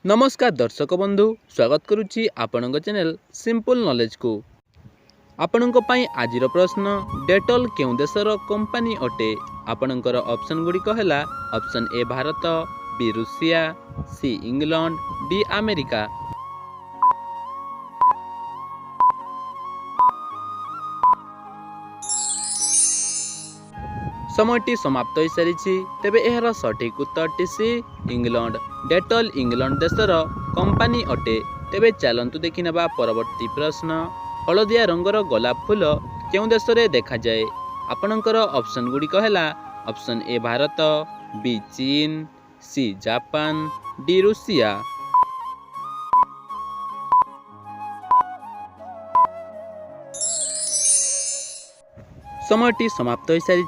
नमस्कार दर्शक बंधु स्वागत करुच्ची आपण चैनल सिंपल नॉलेज को। आपण आज प्रश्न डेटल केउं देशर कंपनी अटे। आपणकर ऑप्शन गुड़िक है ऑप्शन ए भारत, बी रूसिया, सी इंग्लैंड, डी अमेरिका। समयटी समाप्त हो सारी तेबे एहर सठिक उत्तर सी इंग्लैंड। डेटल इंग्लैंड देशर कंपनी अटे। तेबे चलतु देखि नेबा परवर्ती प्रश्न हलदिया रंगर गोलाप फूल केउं देश रे देखा जाए। आपणकर ऑप्शन गुड़िक है ऑप्शन ए भारत, बी चीन, सी जापान, डी रूसिया। समयटी समाप्त हो सारी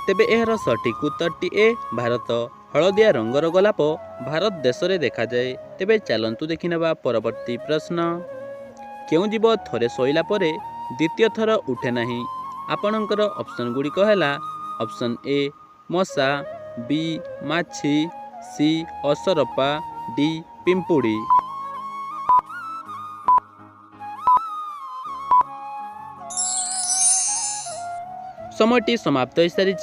तेबे एहर सठिक उत्तर ए भारत। हलदिया रंगर गोलाप भारत देश में देखा जाए। तेबे चलतु देखि नेबा परवर्ती प्रश्न केउं जीव थरे शोइला परे द्वितीय थर उठे नहीं। आपणकर ऑप्शन गुड़िक है ऑप्शन ए मशा, बी माछी, सी असरपा, डी पिंपुड़ी। समयटी समाप्त हो सारी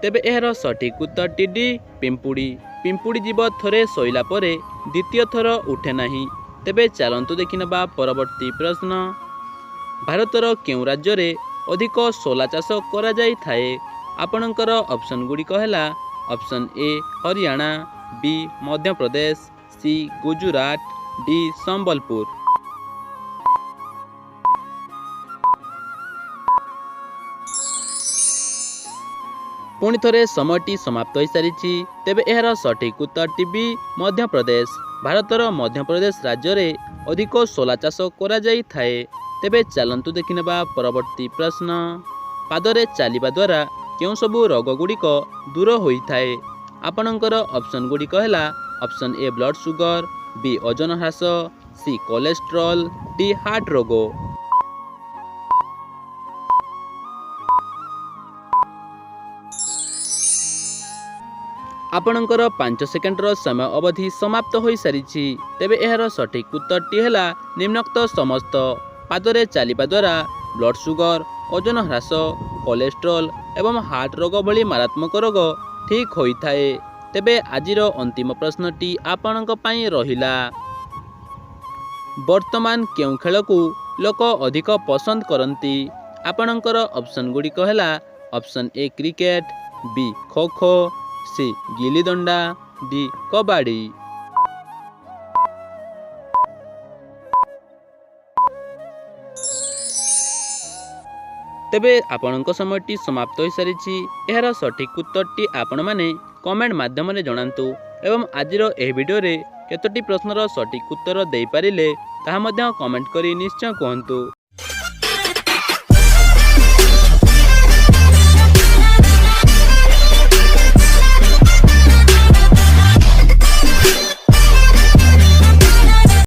तेबे एहर सठिक उत्तर डी पिंपुड़ी। पिंपुड़ी जीव थरे शोइला परे द्वितीय थर उठे नहीं। तेबे चलतु देखि नेबा परवर्ती प्रश्न भारतर केउं राज्य रे अधिक सोला चाष करा जाई थाए। आपणकर ऑप्शन गुड़िक है option A Haryana, B Madhya Pradesh, C Gujarat, D Sambalpur. पुणी थरे समयटी समाप्त हो सारी तेबे एहर सठिक उत्तर बी मध्य प्रदेश। भारतर मध्य प्रदेश राज्य रे अधिक सोला चाष करा जाई थाए। तेबे चलतु देखि नेबा परवर्ती प्रश्न पादरे चलिबा द्वारा केउं सबु रोग गुड़िक दूर होई थाए। आपणकर ऑप्शन गुड़िक है option A blood sugar, B ozone ह्रास, सी कोलेस्ट्रॉल, डी हार्ट रोग। आपणकर 5 सेकेंडर समय अवधि समाप्त हो सारी तेबे एहर सठिक उत्तर है निम्नोक्त समस्त पादरे चलिबा द्वारा ब्लड सुगर, ओजन ह्रास, कोलेस्ट्रॉल एवं हार्ट रोग भली मारात्मक रोग ठीक होता है। तेबे आजिर अंतिम प्रश्नटी आपणक पई रहिला वर्तमान केउं खेल को लोक अधिक पसंद करती। आपणकर ऑप्शन गुड़िक है ऑप्शन ए क्रिकेट, बी खो खो, सी गिली दंडा, डी कबाड़ी। तेबे आपणक समयटी समाप्त हो सारी एहर सठिक उत्तरटी आपण माने कमेंट माध्यम जणांतु एवं आजिर एह वीडियो रे केतोटी प्रश्नर सठिक उत्तर दे पारिले ताहा मध्य कमेंट करी निश्चय कहंतु।